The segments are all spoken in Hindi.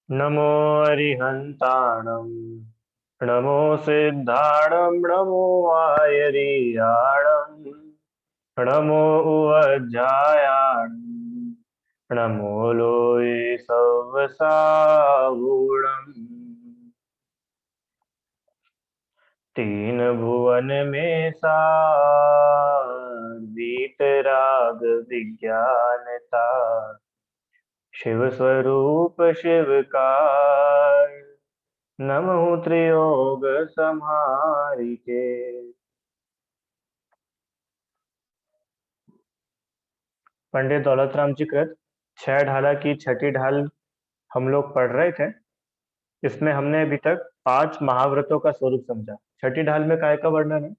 नमो अरिहन्ताणं नमो सिद्धाणं नमो आयरियाणं नमो उवज्जायाणं नमो लोये सवसावूणम्। तीन भुवन में सार वीतराग विज्ञानता शिव स्वरूप शिवकार नमः त्रियोग संहारिके। पंडित दौलतराम जी कृत छह ढाला की छठी ढाल हम लोग पढ़ रहे थे। इसमें हमने अभी तक 5 महाव्रतों का स्वरूप समझा। छठी ढाल में काय का वर्णन है?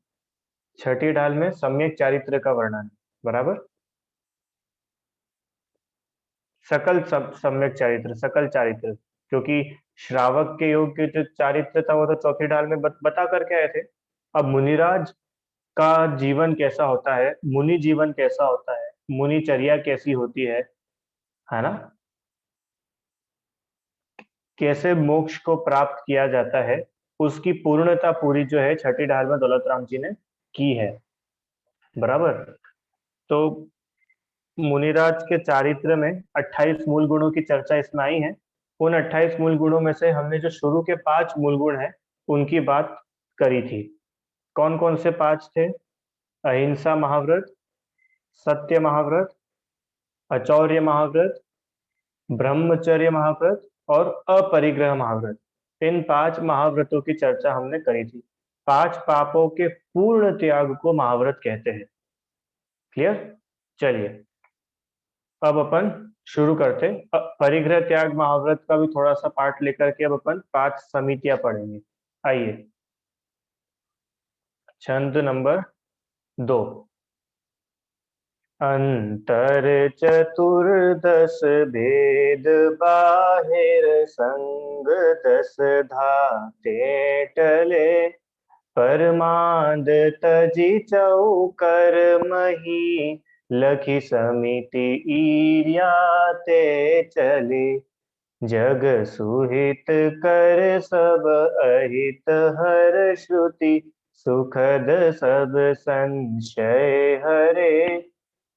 छठी ढाल में सम्यक चारित्र का वर्णन है। बराबर। सम्यक चारित्र, सकल चारित्र। क्योंकि श्रावक के योग की जो चारित्र था वो तो चौथी ढाल में बता करके आए थे। अब मुनिराज का जीवन कैसा होता है, मुनि जीवन कैसा होता है, मुनिचर्या कैसी होती है ना, कैसे मोक्ष को प्राप्त किया जाता है, उसकी पूर्णता पूरी जो है छठी ढाल में दौलत राम जी ने की है। बराबर। तो मुनिराज के चारित्र में 28 मूल गुणों की चर्चा इसमें आई है। उन 28 मूल गुणों में से हमने जो शुरू के 5 मूल गुण हैं उनकी बात करी थी। कौन कौन से 5 थे? अहिंसा महाव्रत, सत्य महाव्रत, अचौर्य महाव्रत, ब्रह्मचर्य महाव्रत और अपरिग्रह महाव्रत। इन 5 महाव्रतों की चर्चा हमने करी थी। 5 पापों के पूर्ण त्याग को महाव्रत कहते हैं। क्लियर? चलिए अब अपन शुरू करते। परिग्रह त्याग महाव्रत का भी थोड़ा सा पार्ट लेकर के अब अपन 5 समितियां पढ़ेंगे। आइए। छंद नंबर 2। अंतर चतुर्दश भेद बाहिर संग दस धाते टले परमाद तजी चौकर मही लखी समिति ईर्याते चले जग सुहित कर सब अहित हर श्रुति सुखद सब संशय हरे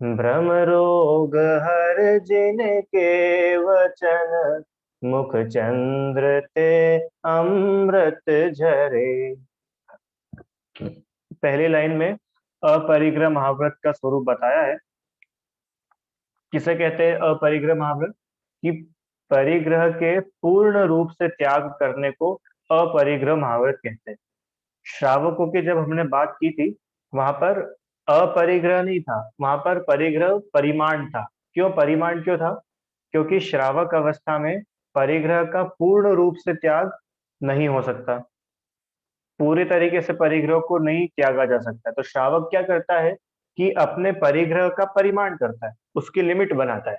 भ्रम रोग हर जिनके वचन मुख चंद्र ते अमृत झरे। पहली लाइन में अपरिग्रह महाव्रत का स्वरूप बताया है। किसे कहते हैं अपरिग्रह महाव्रत? कि परिग्रह के पूर्ण रूप से त्याग करने को अपरिग्रह महाव्रत कहते हैं। श्रावकों की जब हमने बात की थी वहां पर अपरिग्रह नहीं था, वहां पर परिग्रह परिमाण था। क्यों परिमाण क्यों था? क्योंकि श्रावक अवस्था में परिग्रह का पूर्ण रूप से त्याग नहीं हो सकता, पूरी तरीके से परिग्रह को नहीं त्यागा जा सकता। तो श्रावक क्या करता है कि अपने परिग्रह का परिमाण करता है, उसकी लिमिट बनाता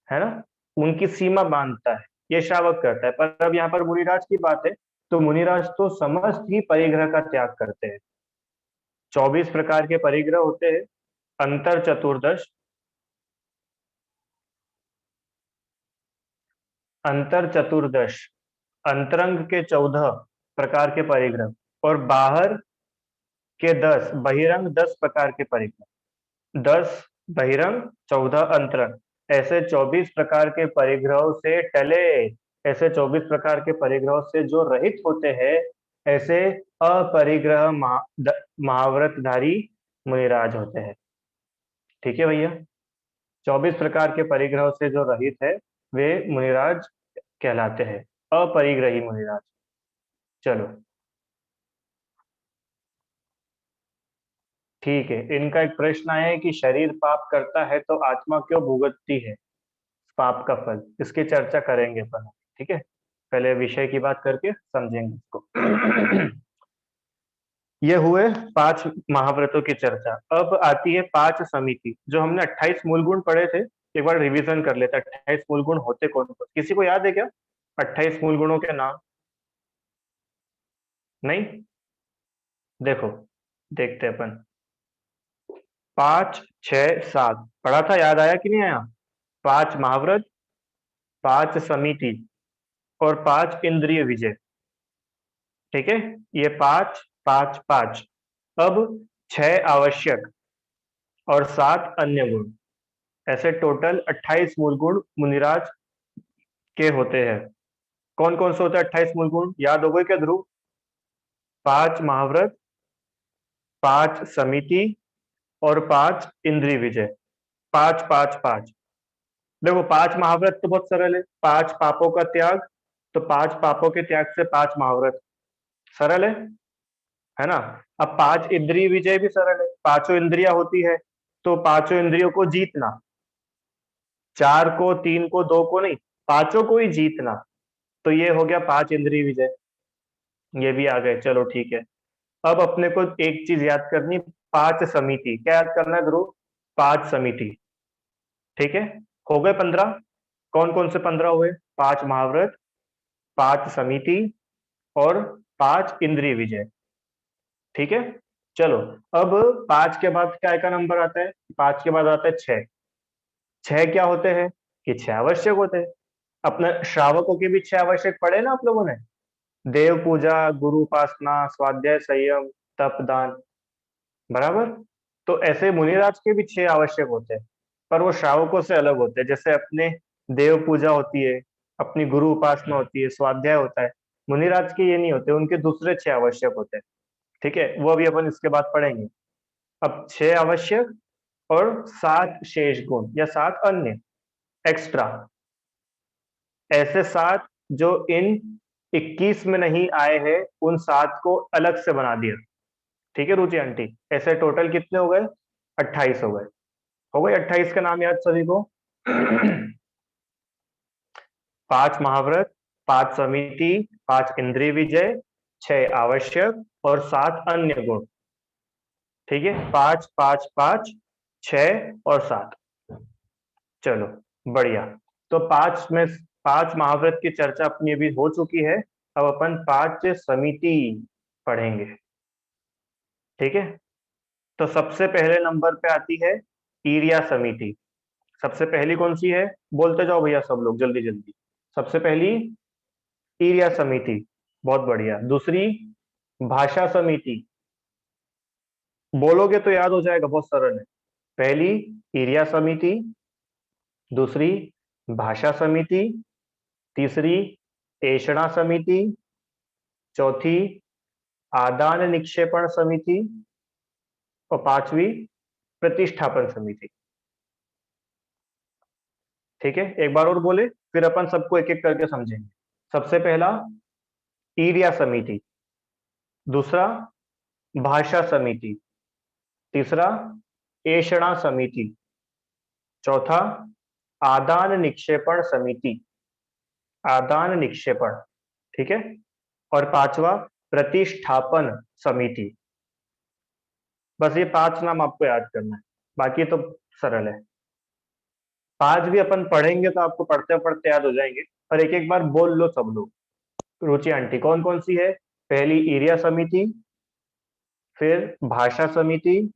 है ना, उनकी सीमा बांधता है। ये श्रावक करता है। पर अब यहाँ पर मुनिराज की बात है तो मुनिराज तो समस्त ही परिग्रह का त्याग करते हैं। 24 प्रकार के परिग्रह होते हैं। अंतर चतुर्दश, अंतर चतुर्दश, अंतरंग के 14 प्रकार के परिग्रह और बाहर के 10, बहिरंग 10 प्रकार के परिग्रह। 10 बहिरंग, 14 अंतरंग, ऐसे 24 प्रकार के परिग्रहों से टले, ऐसे 24 प्रकार के परिग्रहों से जो रहित होते हैं, ऐसे अपरिग्रह महाव्रतधारी मुनिराज होते हैं। ठीक है भैया। 24 प्रकार के परिग्रहों से जो रहित है वे मुनिराज कहलाते हैं, अपरिग्रही मुनिराज। चलो ठीक है। इनका एक प्रश्न आया है कि शरीर पाप करता है तो आत्मा क्यों भुगतती है पाप का फल। इसकी चर्चा करेंगे अपन। ठीक है, पहले विषय की बात करके समझेंगे इसको। ये हुए 5 महाव्रतों की चर्चा। अब आती है 5 समिति। जो हमने 28 मूल गुण पढ़े थे, एक बार रिवीजन कर लेते हैं। 28 मूल गुण होते कौन कौन? किसी को याद है क्या 28 मूल गुणों के नाम? नहीं? देखो, देखते हैं अपन। 5, 6, 7 पढ़ा था, याद आया कि नहीं आया? 5 महाव्रत, 5 समिति और 5 इंद्रिय विजय। ठीक है, ये 5 5 5। अब 6 आवश्यक और 7 अन्य गुण, ऐसे टोटल 28 मूल गुण मुनिराज के होते हैं। कौन कौन से होते हैं 28 मूल गुण, याद हो गए क्या ध्रुव? 5 महाव्रत, 5 समिति और 5 इंद्रिय विजय। 5 5 5। देखो 5 महाव्रत तो बहुत सरल है, 5 पापों का त्याग, तो 5 पापों के त्याग से 5 महाव्रत, सरल है ना। अब 5 इंद्रिय विजय भी सरल है, पांचों इंद्रिया होती है तो पांचों इंद्रियों को जीतना, 4 को, 3 को, 2 को नहीं, पांचों को ही जीतना, तो ये हो गया 5 इंद्रिय विजय। ये भी आ गए, चलो ठीक है। अब अपने को एक चीज याद करनी, 5 समिति, क्या याद करना है ध्रुव? 5 समिति। ठीक है, हो गए 15। कौन कौन से 15 हुए? 5 महाव्रत, 5 समिति और 5 इंद्रिय विजय। ठीक है, चलो। अब 5 के बाद क्या का नंबर आता है? 5 के बाद आता है 6। 6 क्या होते हैं? कि 6 आवश्यक होते हैं। अपने श्रावकों के भी 6 आवश्यक पढ़े ना आप लोगों ने? देव पूजा, गुरु उपासना, स्वाध्याय, संयम, तप, दान, बराबर। तो ऐसे मुनिराज के भी 6 आवश्यक होते हैं, पर वो श्रावकों से अलग होते हैं। जैसे अपने देव पूजा होती है, अपनी गुरु उपासना होती है, स्वाध्याय होता है, मुनिराज के ये नहीं होते, उनके दूसरे 6 आवश्यक होते हैं। ठीक है, वो अभी अपन इसके बाद पढ़ेंगे। अब 6 आवश्यक और 7 शेष गुण या 7 अन्य एक्स्ट्रा, ऐसे 7 जो इन 21 में नहीं आए हैं, उन 7 को अलग से बना दिया। ठीक है रुचि आंटी, ऐसे टोटल कितने हो गए? 28 हो गए। हो गए 28 का नाम याद सभी को? 5 महाव्रत, 5 समिति, 5 इंद्रिय विजय, 6 आवश्यक और 7 अन्य गुण। ठीक है, 5 5 5, 6 और 7। चलो बढ़िया। तो 5 महाव्रत की चर्चा अपनी अभी हो चुकी है। अब अपन 5 समिति पढ़ेंगे। ठीक है, तो सबसे पहले नंबर पे आती है ईर्या समिति। सबसे पहली कौन सी है? बोलते जाओ भैया सब लोग जल्दी जल्दी। सबसे पहली ईर्या समिति, बहुत बढ़िया। दूसरी भाषा समिति, बोलोगे तो याद हो जाएगा, बहुत सरल है। पहली ईर्या समिति, दूसरी भाषा समिति, तीसरी ऐषणा समिति, चौथी आदान निक्षेपण समिति और पांचवी प्रतिष्ठापन समिति। ठीक है, एक बार और बोले, फिर अपन सबको एक एक करके समझेंगे। सबसे पहला ईर्या समिति, दूसरा भाषा समिति, तीसरा ऐषणा समिति, चौथा आदान निक्षेपण समिति, आदान निक्षेपण। ठीक है, और पांचवा प्रतिष्ठापन समिति। बस ये 5 नाम आपको याद करना है, बाकी तो सरल है। 5 भी अपन पढ़ेंगे तो आपको पढ़ते पढ़ते याद हो जाएंगे, पर एक एक बार बोल लो सब लोग। रुचि आंटी कौन कौन सी है? पहली ईर्या समिति, फिर भाषा समिति,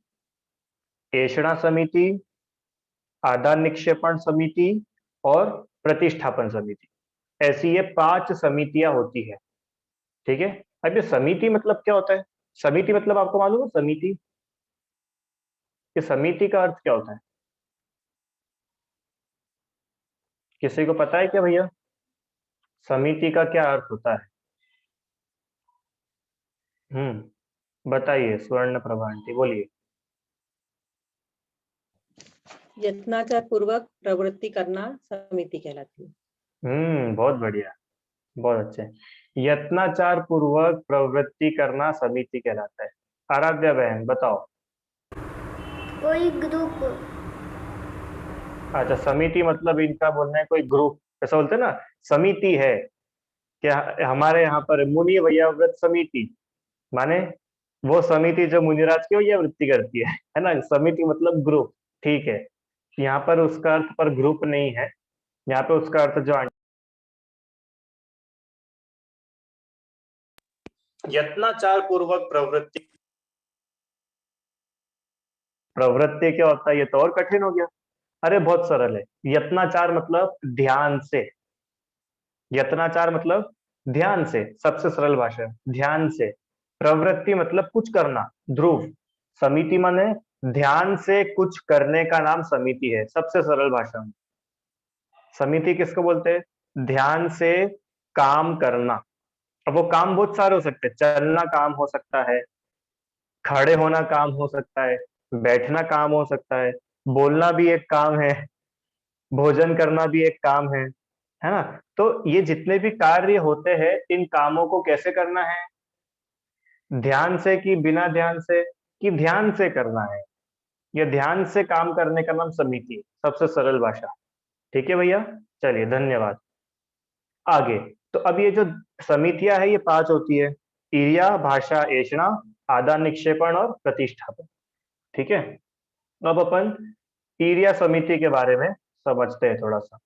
ऐषणा समिति, आदान निक्षेपण समिति और प्रतिष्ठापन समिति। ऐसी ये 5 समितियां होती है। ठीक है, अब ये समिति मतलब क्या होता है? समिति मतलब आपको मालूम है समिति? कि समिति का अर्थ क्या होता है? किसी को पता है क्या भैया, समिति का क्या अर्थ होता है? बताइए स्वर्ण प्रभा आंटी, बोलिए। यत्नाचार पूर्वक प्रवृत्ति करना समिति कहलाती है। बहुत बढ़िया, बहुत अच्छे। यत्नाचार पूर्वक प्रवृत्ति करना समिति कहलाता है। आराध्या बहन बताओ। कोई ग्रुप। अच्छा, समिति मतलब इनका बोलना है कोई ग्रुप, ऐसा बोलते हैं ना, समिति है। क्या हमारे यहाँ पर मुनि वैयाव्रत समिति, माने वो समिति जो मुनिराज की वैयावृत्ति करती है ना। समिति मतलब ग्रुप। ठीक है, यहाँ पर उसका अर्थ पर ग्रुप नहीं है, यहाँ पे उसका अर्थ जो यत्नाचार पूर्वक प्रवृत्ति, प्रवृत्ति क्या होता है? ये तो और कठिन हो गया। अरे बहुत सरल है, यत्नाचार मतलब ध्यान से, यत्नाचार मतलब ध्यान से, सबसे सरल भाषा, ध्यान से। प्रवृत्ति मतलब कुछ करना, ध्रुव। समिति माने ध्यान से कुछ करने का नाम समिति है, सबसे सरल भाषा में। समिति किसको बोलते हैं? ध्यान से काम करना। अब वो काम बहुत सारे हो सकते हैं, चलना काम हो सकता है, खड़े होना काम हो सकता है, बैठना काम हो सकता है, बोलना भी एक काम है, भोजन करना भी एक काम है ना? तो ये जितने भी कार्य होते हैं, इन कामों को कैसे करना है? ध्यान से कि बिना ध्यान से, कि ध्यान से करना है। ये ध्यान से काम करने का नाम समिति है, सबसे सरल भाषा। ठीक है भैया, चलिए धन्यवाद। आगे तो अब ये जो समितियां है ये 5 होती है: क्रिया, भाषा, ऐषणा, आदान निक्षेपण और प्रतिष्ठापन। ठीक है, अब अपन क्रिया समिति के बारे में समझते हैं थोड़ा सा।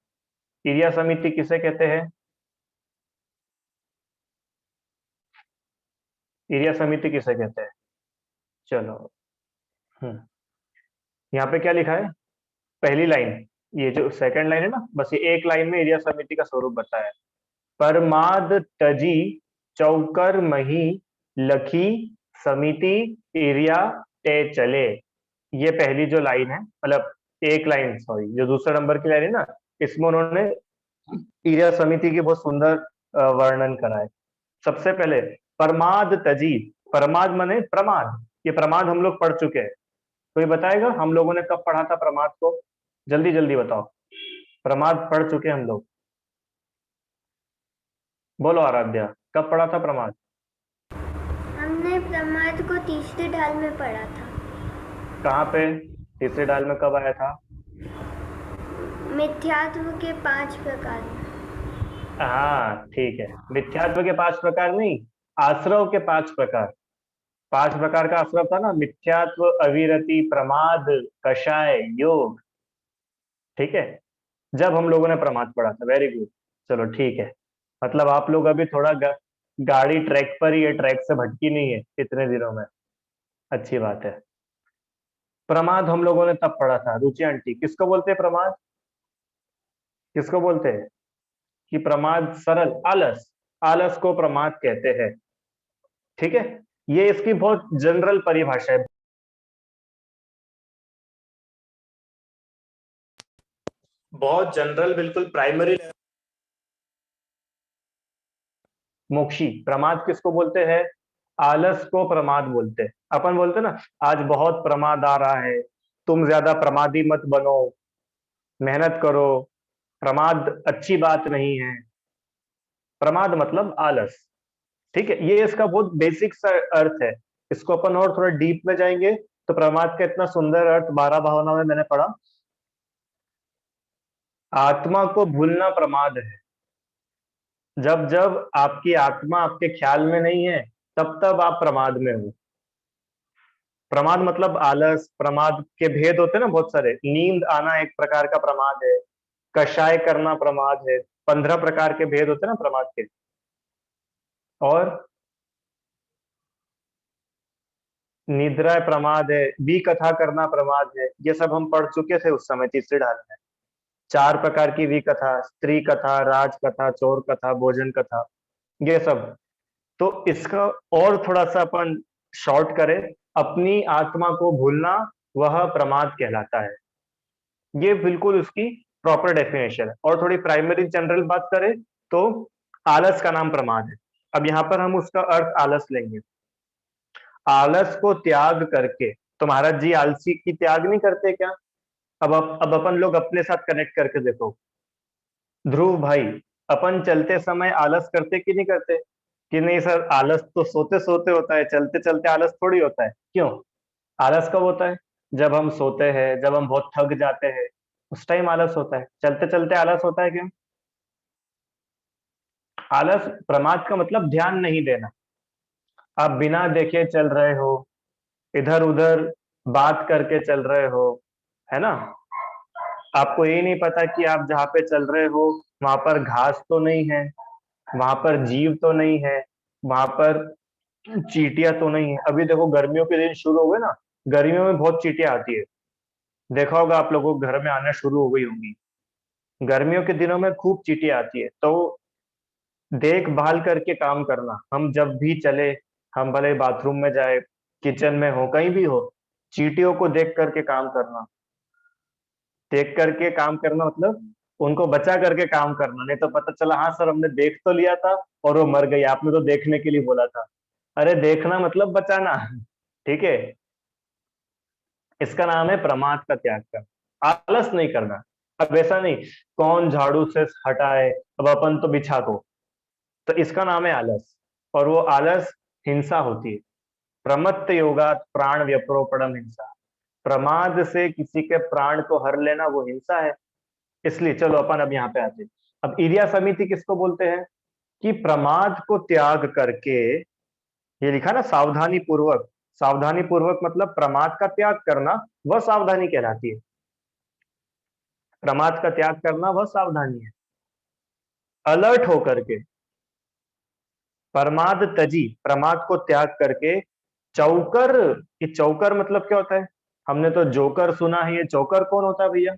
क्रिया समिति किसे कहते हैं? क्रिया समिति किसे कहते हैं? चलो, यहाँ पे क्या लिखा है? पहली लाइन, ये जो सेकंड लाइन है ना, बस ये एक लाइन में एरिया समिति का स्वरूप बताया है। परमाद तजी चौकर मही लखी समिति एरिया ते चले। ये पहली जो लाइन है, मतलब एक लाइन, सॉरी, जो दूसरा नंबर की लाइन है ना, इसमें उन्होंने एरिया समिति की बहुत सुंदर वर्णन करा है। सबसे पहले परमाद तजी, परमाद माने प्रमाद। ये प्रमाद हम लोग पढ़ चुके हैं। कोई बताएगा हम लोगों ने कब पढ़ा था प्रमाद को? जल्दी जल्दी बताओ। प्रमाद पढ़ चुके हम लोग, बोलो आराध्या, कब पढ़ा था प्रमाद? हमने प्रमाद को तीसरे ढाल में पढ़ा था। कहाँ पे? तीसरे ढाल में कब आया था? मिथ्यात्व के 5 प्रकार। हाँ ठीक है, मिथ्यात्व के 5 प्रकार नहीं, आश्रव के 5 प्रकार। 5 प्रकार का आश्रव था ना, मिथ्यात्व, अविरति, प्रमाद, कषाय, योग। ठीक है, जब हम लोगों ने प्रमाद पढ़ा था। वेरी गुड, चलो ठीक है। मतलब आप लोग अभी थोड़ा गाड़ी ट्रैक पर ही है, ट्रैक से भटकी नहीं है इतने दिनों में, अच्छी बात है। प्रमाद हम लोगों ने तब पढ़ा था। रुचि आंटी, किसको बोलते हैं प्रमाद? किसको बोलते हैं? कि प्रमाद सरल, आलस, आलस को प्रमाद कहते हैं। ठीक है, ये इसकी बहुत जनरल परिभाषा है, बहुत जनरल, बिल्कुल प्राइमरी। मोक्षी, प्रमाद किसको बोलते हैं? आलस को प्रमाद बोलते हैं। अपन बोलते ना, आज बहुत प्रमाद आ रहा है, तुम ज्यादा प्रमादी मत बनो, मेहनत करो, प्रमाद अच्छी बात नहीं है। प्रमाद मतलब आलस। ठीक है, ये इसका बहुत बेसिक सा अर्थ है। इसको अपन और थोड़ा डीप में जाएंगे तो प्रमाद का इतना सुंदर अर्थ 12 भावना में मैंने पढ़ा। आत्मा को भूलना प्रमाद है। जब जब आपकी आत्मा आपके ख्याल में नहीं है, तब तब आप प्रमाद में हो। प्रमाद मतलब आलस। प्रमाद के भेद होते हैं ना बहुत सारे। नींद आना एक प्रकार का प्रमाद है, कषाय करना प्रमाद है। 15 प्रकार के भेद होते हैं ना प्रमाद के। और निद्रा प्रमाद है, विकथा करना प्रमाद है। ये सब हम पढ़ चुके थे उस समय तीसरे ढाल में। 4 प्रकार की विकथा: स्त्री कथा, राज कथा, चोर कथा, भोजन कथा, ये सब। तो इसका और थोड़ा सा अपन शॉर्ट करें, अपनी आत्मा को भूलना वह प्रमाद कहलाता है। ये बिल्कुल उसकी प्रॉपर डेफिनेशन है। और थोड़ी प्राइमरी जनरल बात करें तो आलस का नाम प्रमाद है। अब यहाँ पर हम उसका अर्थ आलस लेंगे। आलस को त्याग करके, तो महाराज जी आलसी की त्याग नहीं करते क्या? अब अपन लोग अपने साथ कनेक्ट करके देखो। ध्रुव भाई, अपन चलते समय आलस करते कि नहीं करते? कि नहीं सर, आलस तो सोते सोते होता है, चलते चलते आलस थोड़ी होता है। क्यों? आलस कब होता है? जब हम सोते हैं, जब हम बहुत थक जाते हैं, उस टाइम आलस होता है। चलते चलते आलस होता है क्यों? आलस, प्रमाद का मतलब ध्यान नहीं देना। आप बिना देखे चल रहे हो, इधर उधर बात करके चल रहे हो, है ना? आपको ये नहीं पता कि आप जहाँ पे चल रहे हो वहां पर घास तो नहीं है, वहां पर जीव तो नहीं है, वहां पर चींटियां तो नहीं है। अभी देखो गर्मियों के दिन शुरू हो गए ना, गर्मियों में बहुत चींटियां आती है। देखा होगा आप लोगों को, घर में आना शुरू हो गई होंगी। गर्मियों के दिनों में खूब चींटियां आती है। तो देखभाल करके काम करना, हम जब भी चले, हम भले बाथरूम में जाए, किचन में हो, कहीं भी हो, चींटियों को देख करके काम करना। देख करके काम करना मतलब उनको बचा करके काम करना, नहीं तो पता चला हाँ सर हमने देख तो लिया था और वो मर गई, आपने तो देखने के लिए बोला था। अरे देखना मतलब बचाना। ठीक है, इसका नाम है प्रमाद का त्याग करना, आलस नहीं करना। अब ऐसा नहीं कौन झाड़ू से हटाए, अब अपन तो बिछा दो, तो इसका नाम है आलस, और वो आलस हिंसा होती है। प्रमत्त योगात प्राण व्यपरोपणम हिंसा, प्रमाद से किसी के प्राण को हर लेना वो हिंसा है। इसलिए चलो अपन अब यहाँ पे आते हैं। अब ईर्ष्या समिति किसको बोलते हैं? कि प्रमाद को त्याग करके, ये लिखा ना सावधानी पूर्वक, सावधानी पूर्वक मतलब प्रमाद का त्याग करना, वह सावधानी कहलाती है। प्रमाद का त्याग करना वह सावधानी है। अलर्ट होकर के, प्रमाद तजी, प्रमाद को त्याग करके, चौकर, ये चौकर मतलब क्या होता है? हमने तो जोकर सुना है, ये चौकर कौन होता है भैया?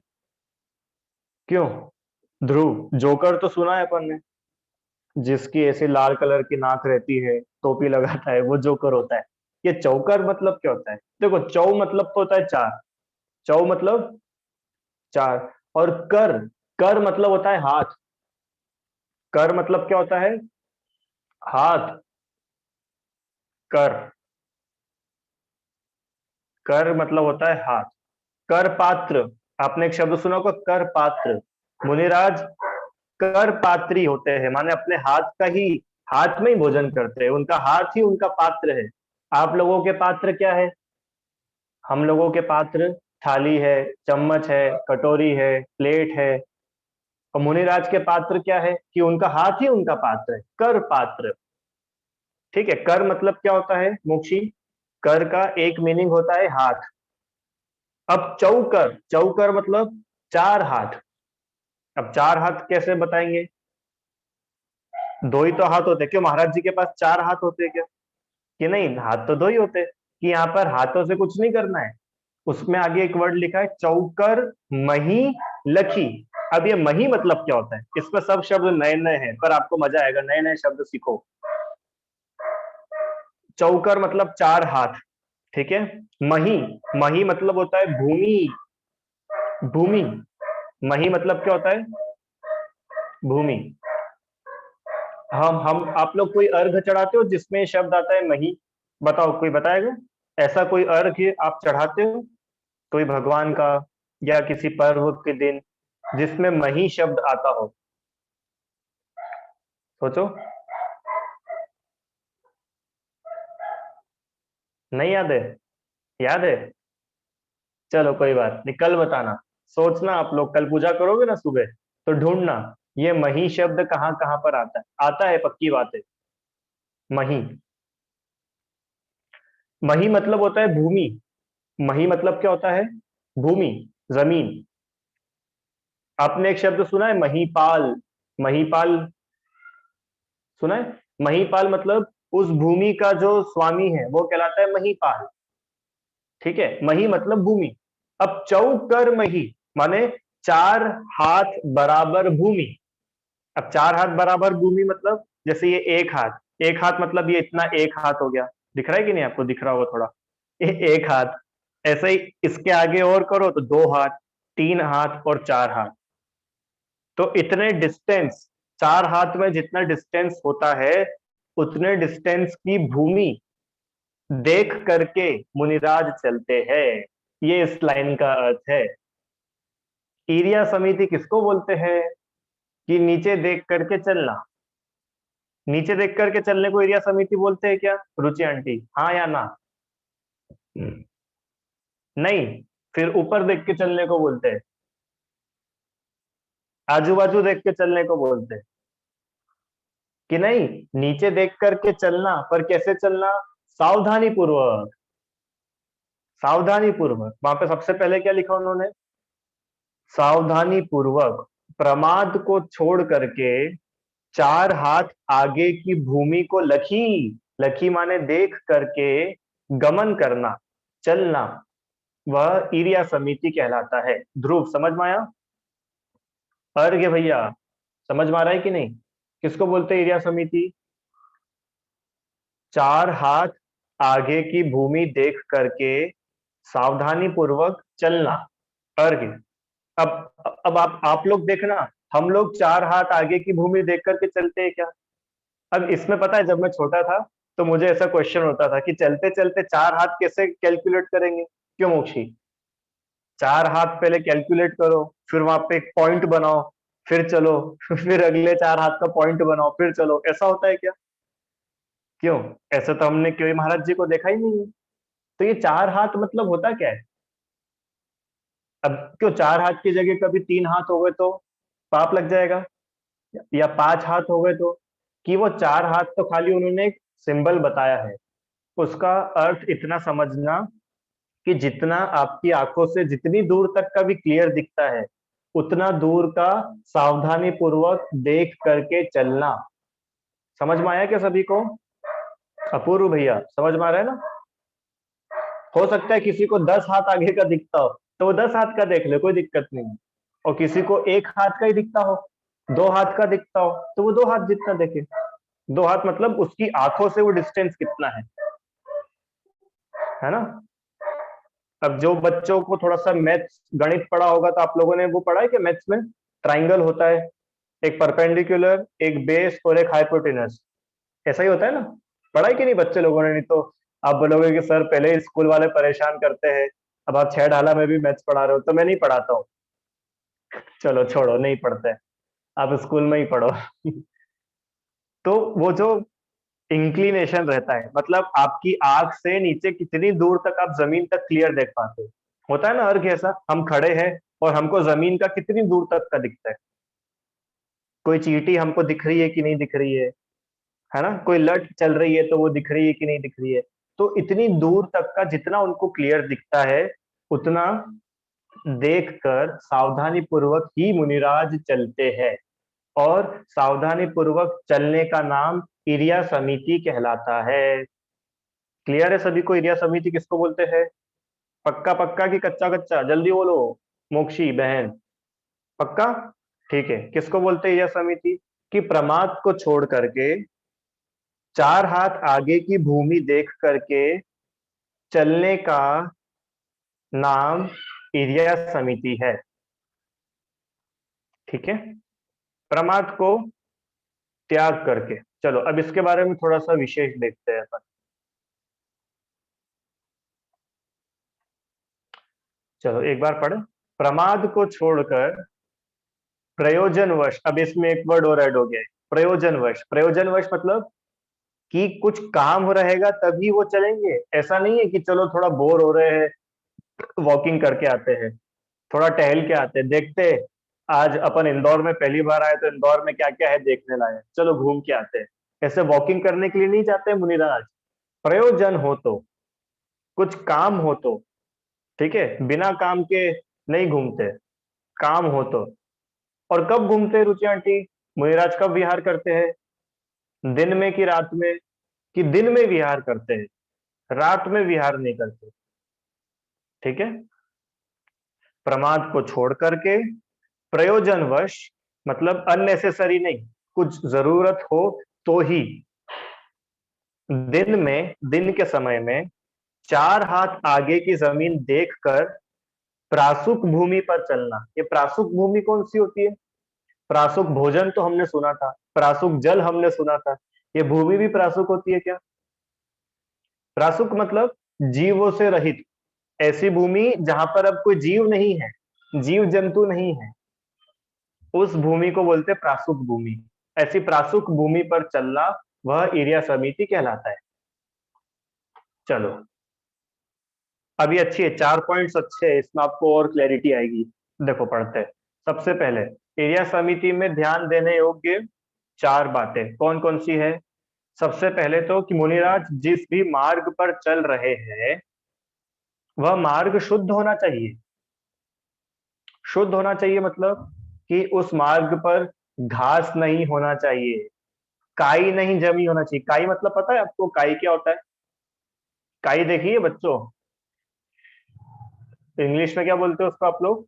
क्यों? ध्रुव, जोकर तो सुना है अपन ने, जिसकी ऐसी लाल कलर की नाक रहती है, टोपी लगाता है, वो जोकर होता है। ये चौकर मतलब क्या होता है? देखो, चौ मतलब तो होता है चार, चौ मतलब चार, और कर, कर मतलब होता है हाथ। कर मतलब क्या होता है? हाथ। कर, कर मतलब होता है हाथ। कर पात्र, आपने एक शब्द सुना होगा कर पात्र। मुनिराज कर पात्री होते हैं, माने अपने हाथ का ही, हाथ में ही भोजन करते हैं, उनका हाथ ही उनका पात्र है। आप लोगों के पात्र क्या है? हम लोगों के पात्र थाली है, चम्मच है, कटोरी है, प्लेट है। और मुनिराज के पात्र क्या है? कि उनका हाथ ही उनका पात्र है, कर पात्र। ठीक है, कर मतलब क्या होता है मोक्षी? कर का एक मीनिंग होता है हाथ। अब चौकर, चौकर मतलब चार हाथ। अब चार हाथ कैसे बताएंगे? दो ही तो हाथ होते, क्यों महाराज जी के पास चार हाथ होते क्या? कि नहीं, हाथ तो दो ही होते, कि यहाँ पर हाथों से कुछ नहीं करना है। उसमें आगे एक वर्ड लिखा है चौकर मही लखी। अब ये मही मतलब क्या होता है? इसमें सब शब्द नए नए हैं, पर आपको मजा आएगा, नए नए शब्द सीखो। चौकर मतलब चार हाथ, ठीक है। मही, मही मतलब होता है भूमि, भूमि। मही मतलब क्या होता है? भूमि। हम आप लोग कोई अर्घ चढ़ाते हो जिसमें ये शब्द आता है मही? बताओ, कोई बताएगा? ऐसा कोई अर्घ आप चढ़ाते हो कोई भगवान का, या किसी पर्व के दिन, जिसमें मही शब्द आता हो? सोचो। नहीं याद है? याद है? चलो कोई बात नहीं, कल बताना। सोचना, आप लोग कल पूजा करोगे ना सुबह, तो ढूंढना ये मही शब्द कहाँ कहाँ पर आता है। आता है, पक्की बात है। मही, मही मतलब होता है भूमि। मही मतलब क्या होता है? भूमि, जमीन। आपने एक शब्द सुना है महीपाल? महीपाल सुना है? महीपाल मतलब उस भूमि का जो स्वामी है वो कहलाता है महीपाल। ठीक है, मही मतलब भूमि। अब चौकर मही माने चार हाथ बराबर भूमि। अब चार हाथ बराबर भूमि मतलब जैसे ये एक हाथ, एक हाथ मतलब ये इतना एक हाथ हो गया, दिख रहा है कि नहीं आपको? दिख रहा होगा थोड़ा, ये एक हाथ। ऐसे ही इसके आगे और करो तो दो हाथ, तीन हाथ और चार हाथ। तो इतने डिस्टेंस, चार हाथ में जितना डिस्टेंस होता है, उतने डिस्टेंस की भूमि देख करके मुनिराज चलते हैं। ये इस लाइन का अर्थ है। ईर्ष्या समिति किसको बोलते हैं? कि नीचे देख करके चलना। नीचे देख करके चलने को ईर्ष्या समिति बोलते हैं क्या रुचि आंटी? हाँ या ना? नहीं, फिर ऊपर देख के चलने को बोलते हैं, आजू बाजू देख के चलने को बोलते हैं। कि नहीं, नीचे देख करके चलना, पर कैसे चलना? सावधानी पूर्वक। सावधानी पूर्वक, वहां पे सबसे पहले क्या लिखा उन्होंने? सावधानी पूर्वक, प्रमाद को छोड़ करके चार हाथ आगे की भूमि को लखी, लखी माने देख करके गमन करना, चलना, वह ईर्ष्या समिति कहलाता है। ध्रुव समझ में आया? अर्घ्य भैया समझ में आ रहा है कि नहीं? किसको बोलते हैं एरिया समिति? चार हाथ आगे की भूमि देख करके सावधानी पूर्वक चलना, अर्घ्य। अब आप लोग देखना, हम लोग चार हाथ आगे की भूमि देख करके चलते हैं क्या? अब इसमें पता है, जब मैं छोटा था तो मुझे ऐसा क्वेश्चन होता था कि चलते चलते चार हाथ कैसे कैलकुलेट करेंगे? क्यों मोक्षी? चार हाथ पहले कैलकुलेट करो, फिर वहां पे एक पॉइंट बनाओ, फिर चलो फिर अगले चार हाथ का पॉइंट बनाओ, फिर चलो। ऐसा होता है क्या? क्यों? ऐसा तो हमने क्यों महाराज जी को देखा ही नहीं है। तो ये चार हाथ मतलब होता क्या है? अब क्यों चार हाथ की जगह कभी तीन हाथ हो गए तो पाप लग जाएगा, या पांच हाथ हो गए तो? कि वो चार हाथ तो खाली उन्होंने एक सिंबल बताया है, उसका अर्थ इतना समझना कि जितना आपकी आंखों से जितनी दूर तक का भी क्लियर दिखता है, उतना दूर का सावधानी पूर्वक देख करके चलना। समझ में आया क्या सभी को? अपूर्व भैया समझ में आ रहा है ना? हो सकता है किसी को 10 हाथ आगे का दिखता हो तो वो 10 हाथ का देख ले, कोई दिक्कत नहीं है। और किसी को एक हाथ का ही दिखता हो, दो हाथ का दिखता हो तो वो दो हाथ जितना देखे। दो हाथ मतलब उसकी आंखों से वो डिस्टेंस कितना है ना? अब जो बच्चों को थोड़ा सा मैथ्स गणित पढ़ा होगा तो आप लोगों ने वो पढ़ा है कि मैथ्स में ट्राइंगल होता है, एक परपेंडिकुलर, एक बेस और एक हाइपोटेनस। ऐसा ही होता है ना? पढ़ा है कि नहीं बच्चे लोगों ने? नहीं तो आप बोलोगे कि सर पहले ही स्कूल वाले परेशान करते हैं, अब आप छह ढाला में भी मैथ्स पढ़ा रहे हो। तो मैं नहीं पढ़ाता हूँ, चलो छोड़ो, नहीं पढ़ते, आप स्कूल में ही पढ़ो तो वो जो इंक्लिनेशन रहता है, मतलब आपकी आंख से नीचे कितनी दूर तक आप जमीन तक क्लियर देख पाते हो, होता है ना अर्घ ऐसा। हम खड़े हैं और हमको जमीन का कितनी दूर तक का दिखता है, कोई चींटी हमको दिख रही है कि नहीं दिख रही है ना? कोई लट चल रही है तो वो दिख रही है कि नहीं दिख रही है? तो इतनी दूर तक का जितना उनको क्लियर दिखता है, उतना देखकर सावधानी पूर्वक ही मुनिराज चलते हैं। और सावधानी पूर्वक चलने का नाम इरिया समिति कहलाता है। क्लियर है सभी को? इरिया समिति किसको बोलते हैं? पक्का पक्का कि कच्चा कच्चा? जल्दी बोलो मोक्षी बहन। पक्का? ठीक है। किसको बोलते हैं इरिया समिति? कि प्रमाद को छोड़ करके चार हाथ आगे की भूमि देख करके चलने का नाम इरिया समिति है। ठीक है? प्रमाद को त्याग करके। चलो अब इसके बारे में थोड़ा सा विशेष देखते हैं अपन। चलो एक बार पढ़े। प्रमाद को छोड़कर प्रयोजनवश, अब इसमें एक वर्ड और ऐड हो गया है, प्रयोजनवश। प्रयोजनवश मतलब कि कुछ काम हो रहेगा तभी वो चलेंगे। ऐसा नहीं है कि चलो थोड़ा बोर हो रहे हैं, वॉकिंग करके आते हैं, थोड़ा टहल के आते हैं, देखते हैं आज अपन इंदौर में पहली बार आए तो इंदौर में क्या क्या है देखने लायक, चलो घूम के आते हैं। ऐसे वॉकिंग करने के लिए नहीं जाते मुनिराज। प्रयोजन हो तो, कुछ काम हो तो, ठीक है, बिना काम के नहीं घूमते, काम हो तो। और कब घूमते हैं रुचि आंटी? मुनिराज कब विहार करते हैं? दिन में कि रात में? कि दिन में विहार करते हैं, रात में विहार नहीं करते। ठीक है? प्रमाद को छोड़ करके प्रयोजनवश, मतलब अननेसेसरी नहीं, कुछ जरूरत हो तो ही दिन में, दिन के समय में चार हाथ आगे की जमीन देखकर प्रासुक भूमि पर चलना। ये प्रासुक भूमि कौन सी होती है? प्रासुक भोजन तो हमने सुना था, प्रासुक जल हमने सुना था, ये भूमि भी प्रासुक होती है क्या? प्रासुक मतलब जीवों से रहित, ऐसी भूमि जहां पर अब कोई जीव नहीं है, जीव जंतु नहीं है, उस भूमि को बोलते प्रासुक भूमि। ऐसी प्रासुक भूमि पर चलना वह एरिया समिति कहलाता है। चलो अभी अच्छी है, 4 पॉइंट्स अच्छे हैं, इसमें आपको और क्लैरिटी आएगी। देखो पढ़ते हैं। सबसे पहले एरिया समिति में ध्यान देने योग्य चार बातें कौन कौन सी है? सबसे पहले तो कि मुनिराज जिस भी मार्ग पर चल रहे हैं वह मार्ग शुद्ध होना चाहिए। शुद्ध होना चाहिए मतलब कि उस मार्ग पर घास नहीं होना चाहिए, काई नहीं जमी होना चाहिए। काई मतलब पता है आपको काई क्या होता है? काई देखिए बच्चों, इंग्लिश में क्या बोलते हो उसको आप लोग?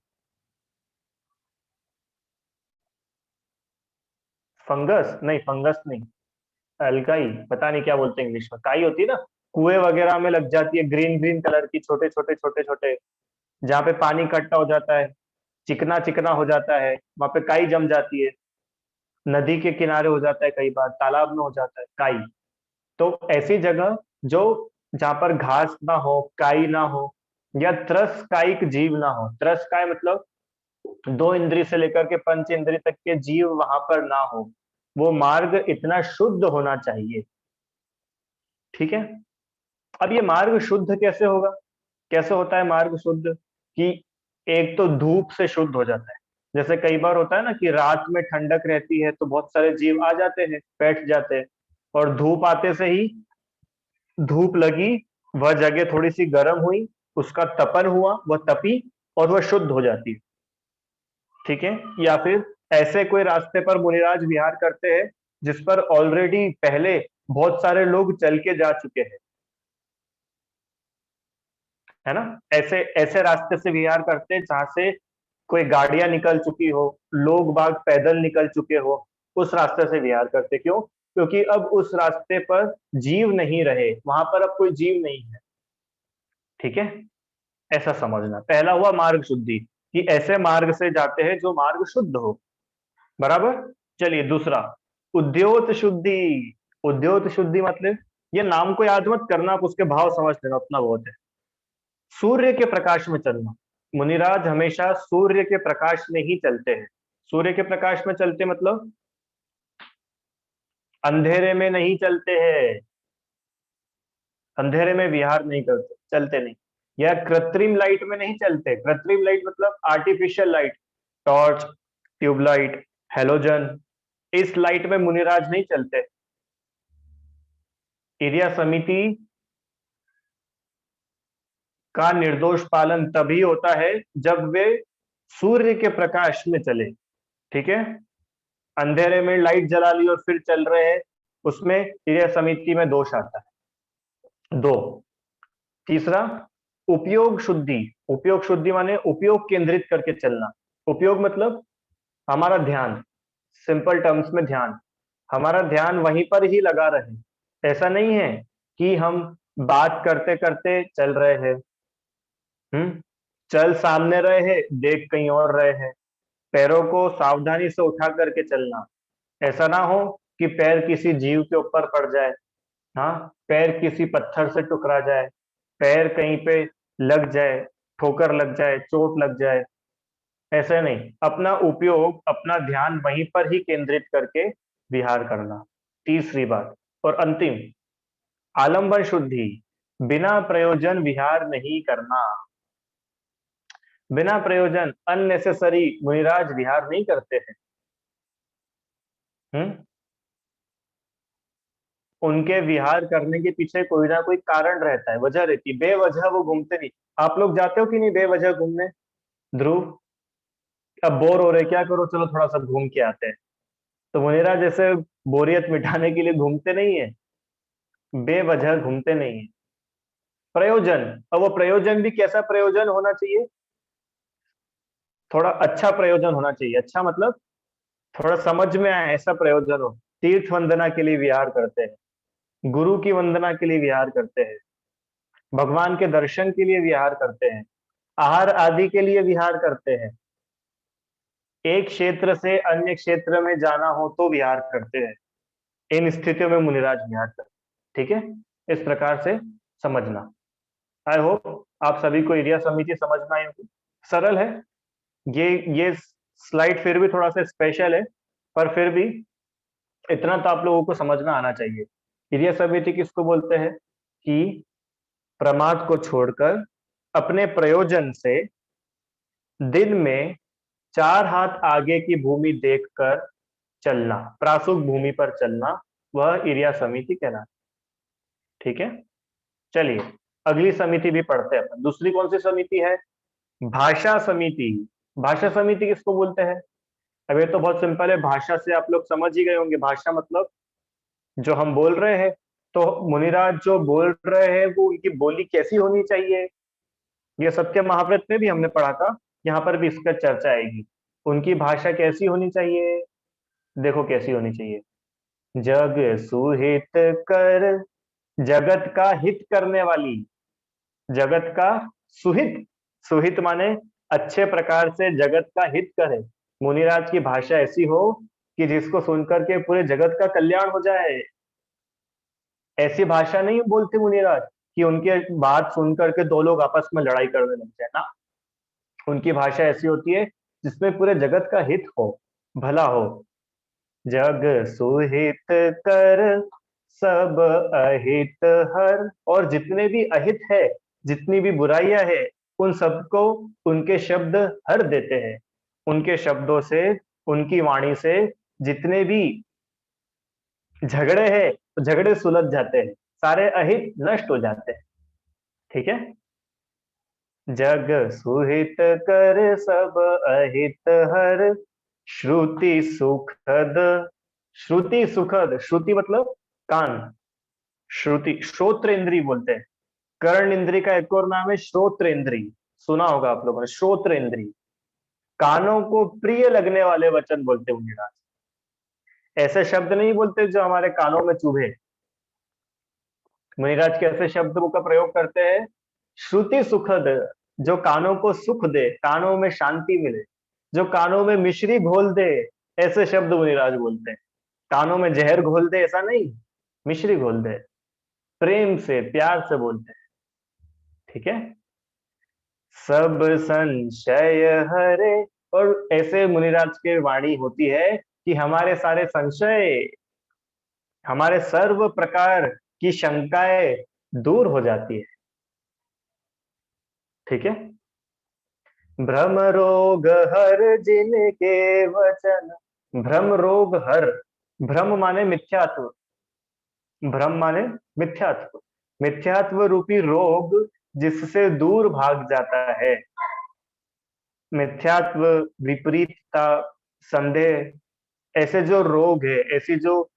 फंगस नहीं, फंगस नहीं, अलकाई, पता नहीं क्या बोलते हैं इंग्लिश में, काई होती है ना, कुएं वगैरह में लग जाती है, ग्रीन ग्रीन कलर की, छोटे छोटे छोटे छोटे, जहाँ पे पानी इकट्ठा हो जाता है, चिकना चिकना हो जाता है, वहां पे काई जम जाती है। नदी के किनारे हो जाता है, कई बार तालाब में हो जाता है काई। तो ऐसी जगह जो जहाँ पर घास ना हो, काई ना हो, या त्रस कायिक जीव ना हो। त्रस काय मतलब दो इंद्री से लेकर के पंच इंद्री तक के जीव वहां पर ना हो, वो मार्ग इतना शुद्ध होना चाहिए। ठीक है। अब ये मार्ग शुद्ध कैसे होगा, कैसे होता है मार्ग शुद्ध, कि एक तो धूप से शुद्ध हो जाता है। जैसे कई बार होता है ना कि रात में ठंडक रहती है तो बहुत सारे जीव आ जाते हैं, बैठ जाते हैं, और धूप आते से ही, धूप लगी, वह जगह थोड़ी सी गर्म हुई, उसका तपन हुआ, वह तपी और वह शुद्ध हो जाती है। ठीक है। या फिर ऐसे कोई रास्ते पर मुनिराज विहार करते हैं जिस पर ऑलरेडी पहले बहुत सारे लोग चल के जा चुके हैं, है ना। ऐसे ऐसे रास्ते से विहार करते हैं जहां से कोई गाड़ियां निकल चुकी हो, लोग बाग पैदल निकल चुके हो, उस रास्ते से विहार करते। क्यों? क्योंकि अब उस रास्ते पर जीव नहीं रहे, वहां पर अब कोई जीव नहीं है। ठीक है। ऐसा समझना, पहला हुआ मार्ग शुद्धि, कि ऐसे मार्ग से जाते हैं जो मार्ग शुद्ध हो। बराबर। चलिए दूसरा, उद्योत शुद्धि। उद्योत शुद्धि मतलब, ये नाम को याद मत करना, आप उसके भाव समझ लेना, उतना बहुत है। सूर्य के प्रकाश में चलना। मुनिराज हमेशा सूर्य के प्रकाश में ही चलते हैं। सूर्य के प्रकाश में चलते मतलब अंधेरे में नहीं चलते हैं, अंधेरे में विहार नहीं करते, चलते नहीं। या कृत्रिम लाइट में नहीं चलते। कृत्रिम लाइट मतलब artificial light, torch, tubelight, halogen, इस लाइट में मुनिराज नहीं चलते। इरिया समिति का निर्दोष पालन तभी होता है जब वे सूर्य के प्रकाश में चले। ठीक है। अंधेरे में लाइट जला ली और फिर चल रहे हैं, उसमें इरिया समिति में दोष आता है। दो। तीसरा, उपयोग शुद्धि। उपयोग शुद्धि माने उपयोग केंद्रित करके चलना। उपयोग मतलब हमारा ध्यान, सिंपल टर्म्स में ध्यान, हमारा ध्यान वहीं पर ही लगा रहे। ऐसा नहीं है कि हम बात करते करते चल रहे हैं, चल सामने रहे हैं, देख कहीं और रहे हैं। पैरों को सावधानी से उठा करके चलना। ऐसा ना हो कि पैर किसी जीव के ऊपर पड़ जाए, हाँ, पैर किसी पत्थर से टकरा जाए, पैर कहीं पे लग जाए, ठोकर लग जाए, चोट लग जाए। ऐसे नहीं, अपना उपयोग, अपना ध्यान वहीं पर ही केंद्रित करके विहार करना। तीसरी बात और अंतिम, आलंबन शुद्धि। बिना प्रयोजन विहार नहीं करना। बिना प्रयोजन, अननेसेसरी मुनिराज विहार नहीं करते हैं। उनके विहार करने के पीछे कोई ना कोई कारण रहता है, वजह रहती है, बेवजह वो घूमते नहीं। आप लोग जाते हो कि नहीं बेवजह घूमने? ध्रुव, अब बोर हो रहे, क्या करो, चलो थोड़ा सा घूम के आते हैं। तो मुनिराज जैसे बोरियत मिटाने के लिए घूमते नहीं है, बेवजह घूमते नहीं है। प्रयोजन, अब वो प्रयोजन भी कैसा प्रयोजन होना चाहिए? थोड़ा अच्छा प्रयोजन होना चाहिए। अच्छा मतलब थोड़ा समझ में आए ऐसा प्रयोजन हो। तीर्थ वंदना के लिए विहार करते हैं, गुरु की वंदना के लिए विहार करते हैं, भगवान के दर्शन के लिए विहार करते हैं, आहार आदि के लिए विहार करते हैं, एक क्षेत्र से अन्य क्षेत्र में जाना हो तो विहार करते हैं। इन स्थितियों में मुनिराज विहार करते हैं। ठीक है। इस प्रकार से समझना। आई होप आप सभी को एरिया समिति समझ में आई होगी। सरल है। ये स्लाइड फिर भी थोड़ा सा स्पेशल है, पर फिर भी इतना तो आप लोगों को समझ में आना चाहिए। एरिया समिति किसको बोलते हैं? कि प्रमाद को छोड़कर अपने प्रयोजन से दिन में 4 हाथ आगे की भूमि देखकर चलना, प्रासुक भूमि पर चलना, वह एरिया समिति कहलाती। ठीक है। चलिए अगली समिति भी पढ़ते हैं अपन। दूसरी कौन सी समिति है? भाषा समिति। भाषा समिति किसको बोलते हैं? अब ये तो बहुत सिंपल है, भाषा से आप लोग समझ ही गए होंगे। भाषा मतलब जो हम बोल रहे हैं, तो मुनिराज जो बोल रहे हैं वो उनकी बोली कैसी होनी चाहिए, ये सत्य महाव्रत में भी हमने पढ़ा था, यहाँ पर भी इसका चर्चा आएगी। उनकी भाषा कैसी होनी चाहिए? देखो कैसी होनी चाहिए। जग सुहित कर, जगत का हित करने वाली, जगत का सुहित, सुहित माने अच्छे प्रकार से जगत का हित करे। मुनिराज की भाषा ऐसी हो कि जिसको सुनकर के पूरे जगत का कल्याण हो जाए। ऐसी भाषा नहीं बोलते मुनिराज कि उनके बात सुन करके दो लोग आपस में लड़ाई करने लग जाए ना। उनकी भाषा ऐसी होती है जिसमें पूरे जगत का हित हो, भला हो। जग सुहित कर, सब अहित हर, और जितने भी अहित है, जितनी भी बुराइयां है, उन सबको उनके शब्द हर देते हैं। उनके शब्दों से, उनकी वाणी से जितने भी झगड़े हैं, तो झगड़े सुलझ जाते हैं, सारे अहित नष्ट हो जाते हैं। ठीक है। जग सुहित कर, सब अहित हर, श्रुति सुखद, श्रुति सुखद, श्रुति मतलब कान, श्रुति श्रोत्र इंद्री बोलते हैं। कर्ण इंद्री का एक और नाम है श्रोत्र इंद्री, सुना होगा आप लोगों ने, श्रोत्र इंद्री। कानों को प्रिय लगने वाले वचन बोलते हैं मुनिराज। ऐसे शब्द नहीं बोलते जो हमारे कानों में चुभे। मुनिराज कैसे शब्द का प्रयोग करते हैं? श्रुति सुखद, जो कानों को सुख दे, कानों में शांति मिले, जो कानों में मिश्री घोल दे, ऐसे शब्द मुनिराज बोलते हैं। कानों में जहर घोल दे ऐसा नहीं, मिश्री घोल दे, प्रेम से प्यार से बोलते हैं। ठीक है। सब संशय हरे, और ऐसे मुनिराज की वाणी होती है कि हमारे सारे संशय, हमारे सर्व प्रकार की शंकाएं दूर हो जाती है। ठीक है। भ्रम रोग हर जिनके वचन, भ्रम रोग हर, भ्रम माने मिथ्यात्व, भ्रम माने मिथ्यात्व, मिथ्यात्व रूपी रोग जिससे दूर भाग जाता है। मिथ्यात्व, विपरीतता, संदेह, ऐसे जो रोग है, ऐसी जो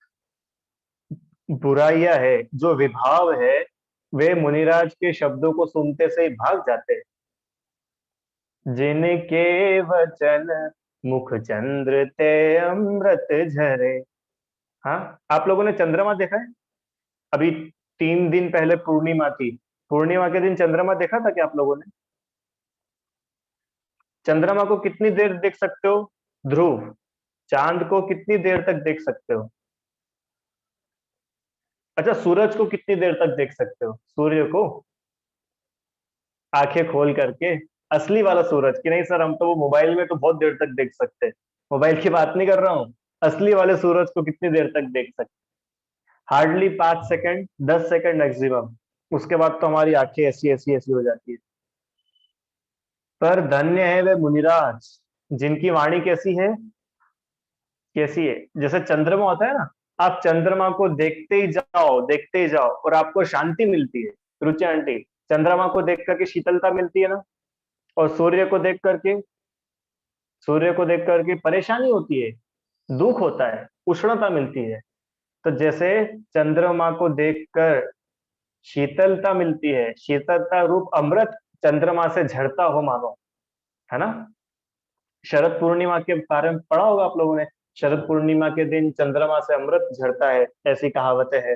बुराइयां है, जो विभाव है, वे मुनिराज के शब्दों को सुनते से ही भाग जाते हैं। जिनके वचन मुख चंद्र ते अमृत झरे। हाँ, आप लोगों ने चंद्रमा देखा है? अभी 3 दिन पहले पूर्णिमा थी। पूर्णिमा के दिन चंद्रमा देखा था क्या आप लोगों ने? चंद्रमा को कितनी देर देख सकते हो? ध्रुव, चांद को कितनी देर तक देख सकते हो? अच्छा, सूरज को कितनी देर तक देख सकते हो? सूर्य को आंखें खोल करके, असली वाला सूरज की नहीं सर, हम तो वो मोबाइल में तो बहुत देर तक देख सकते हैं, मोबाइल की बात नहीं कर रहा हूँ। असली वाले सूरज को कितनी देर तक देख सकते? Hardly 5 second, 10 second maximum. उसके बाद तो हमारी आंखें ऐसी ऐसी ऐसी हो जाती है। पर धन्य है वे मुनिराज जिनकी वाणी कैसी है, कैसी है? जैसे चंद्रमा होता है ना, आप चंद्रमा को देखते ही जाओ, देखते ही जाओ, और आपको शांति मिलती है। रुचि आंटी, चंद्रमा को देख करके शीतलता मिलती है ना, और सूर्य को देख करके परेशानी होती है, दुख होता है, उष्णता मिलती है। तो जैसे चंद्रमा को देखकर शीतलता मिलती है, शीतलता रूप अमृत चंद्रमा से झरता हो मानो, है ना। शरद पूर्णिमा के बारे में पढ़ा होगा आप लोगों ने, शरद पूर्णिमा के दिन चंद्रमा से अमृत झरता है, ऐसी कहावतें हैं।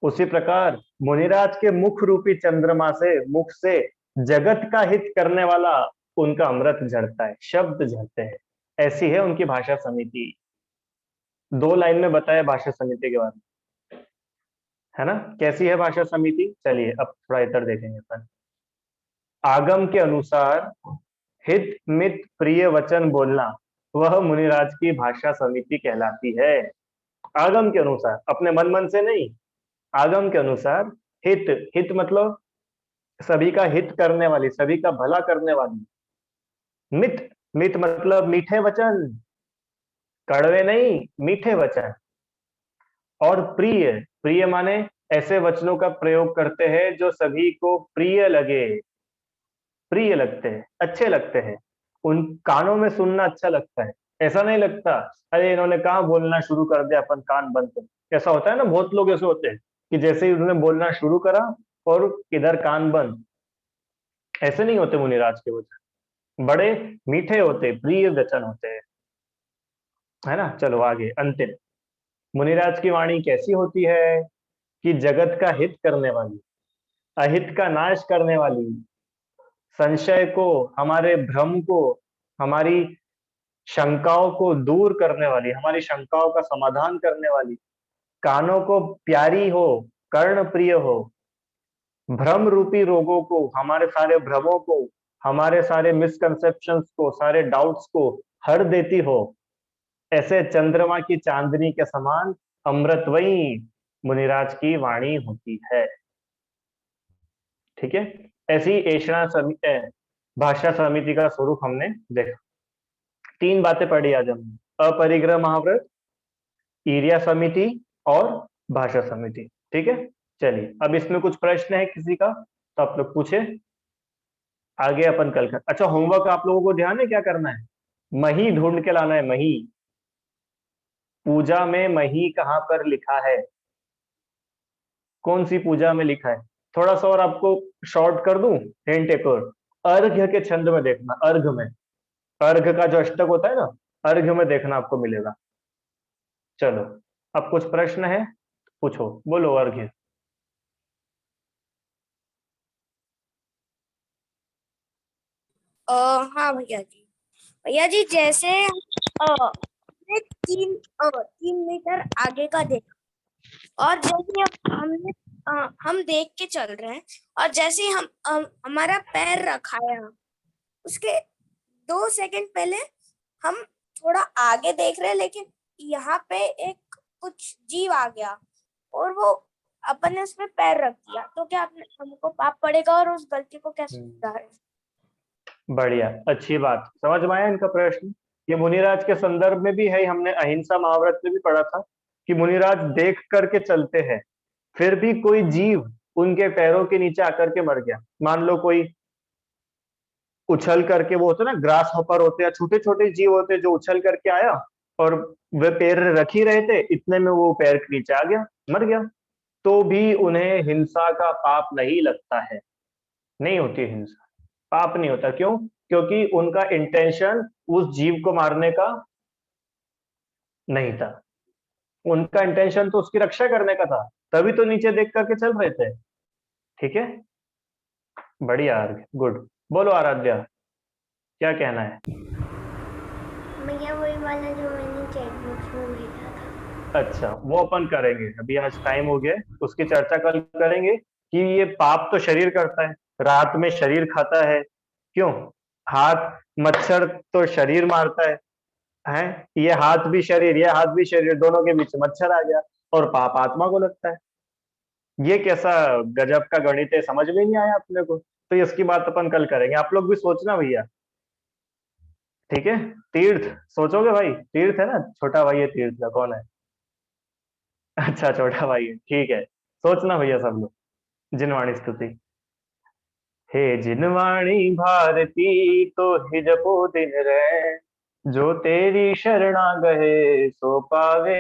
उसी प्रकार मुनिराज के मुख रूपी चंद्रमा से, मुख से जगत का हित करने वाला उनका अमृत झरता है, शब्द झरते हैं। ऐसी है उनकी भाषा समिति। 2 लाइन में बताया भाषा समिति के बारे में, है ना। कैसी है भाषा समिति? चलिए अब थोड़ा इधर देखेंगे अपन। आगम के अनुसार हित मित प्रिय वचन बोलना, वह मुनिराज की भाषा समिति कहलाती है। आगम के अनुसार, अपने मन मन से नहीं, आगम के अनुसार। हित, हित मतलब सभी का हित करने वाली, सभी का भला करने वाली। मित, मित मतलब मीठे वचन, कड़वे नहीं, मीठे वचन। और प्रिय, प्रिय माने ऐसे वचनों का प्रयोग करते हैं जो सभी को प्रिय लगे, प्रिय लगते हैं, अच्छे लगते हैं, उन कानों में सुनना अच्छा लगता है। ऐसा नहीं लगता अरे इन्होंने कहाँ बोलना शुरू कर दिया, अपन कान बंद कर। ऐसा होता है ना, बहुत लोग ऐसे होते हैं कि जैसे ही उन्होंने बोलना शुरू करा और इधर कान बंद। ऐसे नहीं होते मुनिराज के वचन, बड़े मीठे होते, प्रिय वचन होते हैं। है ना। चलो आगे अंतिम। मुनिराज की वाणी कैसी होती है कि जगत का हित करने वाली, अहित का नाश करने वाली, संशय को, हमारे भ्रम को, हमारी शंकाओं को दूर करने वाली, हमारी शंकाओं का समाधान करने वाली, कानों को प्यारी हो, कर्ण प्रिय हो, भ्रम रूपी रोगों को, हमारे सारे भ्रमों को, हमारे सारे मिसकंसेप्शंस को, सारे डाउट्स को हर देती हो, ऐसे चंद्रमा की चांदनी के समान अमृतवही मुनिराज की वाणी होती है। ठीक है, ऐसी ऐषणा समिति, भाषा समिति का स्वरूप हमने देखा। 3 बातें पढ़ी आज हमने, अपरिग्रह महाव्रत, ईर्या समिति और भाषा समिति। ठीक है, चलिए अब इसमें कुछ प्रश्न है किसी का तो आप लोग पूछे, आगे अपन कल कर। अच्छा, होमवर्क आप लोगों को ध्यान है क्या करना है? मही ढूंढ के लाना है। मही, पूजा में मही कहां पर लिखा है? कौन सी पूजा में लिखा है? थोड़ा सा और आपको शॉर्ट कर दूं हिंट एक और, अर्घ्य के छंद में देखना, अर्घ में, अर्घ का जो अष्टक होता है ना, अर्घ्य में देखना आपको मिलेगा। चलो, अब कुछ प्रश्न है, पूछो, बोलो अर्घ्य। हाँ भैया जी जैसे हमने 3 मीटर आगे का देखा और जैसे हम देख के चल रहे हैं और जैसे ही हम हमारा पैर रखा है उसके 2 सेकंड पहले हम थोड़ा आगे देख रहे हैं, लेकिन यहाँ पे एक कुछ जीव आ गया और वो अपन ने उसमें पैर रख दिया, तो क्या हमको पाप पड़ेगा और उस गलती को कैसे सुधारें? बढ़िया, अच्छी बात, समझ में आया इनका प्रश्न। ये मुनिराज के संदर्भ में भी है, हमने अहिंसा महाव्रत में भी पढ़ा था कि मुनिराज देख करके चलते हैं, फिर भी कोई जीव उनके पैरों के नीचे आकर के मर गया। मान लो कोई उछल करके, वो होते ना ग्रास हॉपर होते हैं, छोटे छोटे जीव होते हैं, जो उछल करके आया और वे पैर रख ही रहे थे, इतने में वो पैर के नीचे आ गया, मर गया, तो भी उन्हें हिंसा का पाप नहीं लगता है, नहीं होती हिंसा, पाप नहीं होता। क्यों? क्योंकि उनका इंटेंशन उस जीव को मारने का नहीं था, उनका इंटेंशन तो उसकी रक्षा करने का था, तभी तो नीचे देख करके चल रहे थे। ठीक है, बढ़िया, गुड। बोलो आराध्या, क्या कहना है? भैया वही वाला जो मैंने चैट बॉक्स में भेजा था। अच्छा, वो अपन करेंगे, अभी आज टाइम हो गया है, उसकी चर्चा कल करेंगे कि ये पाप तो शरीर करता है, रात में शरीर खाता है, क्यों? हाथ, मच्छर तो शरीर मारता है, ये हाथ भी शरीर, ये हाथ भी शरीर, दोनों के बीच मच्छर आ गया और पाप आत्मा को लगता है। ये कैसा गजब का गणित है, समझ में नहीं आया अपने को, तो इसकी बात अपन कल करेंगे, आप लोग भी सोचना भैया। ठीक है, तीर्थ सोचोगे भाई? तीर्थ है ना, छोटा भाई है तीर्थ का, कौन है? अच्छा, छोटा भाई है, ठीक है, सोचना भैया सब लोग। जिनवाणी स्तुति। हे जिनवाणी भारती तो हिजपो दिन रे, जो तेरी शरणा गए सो पावे।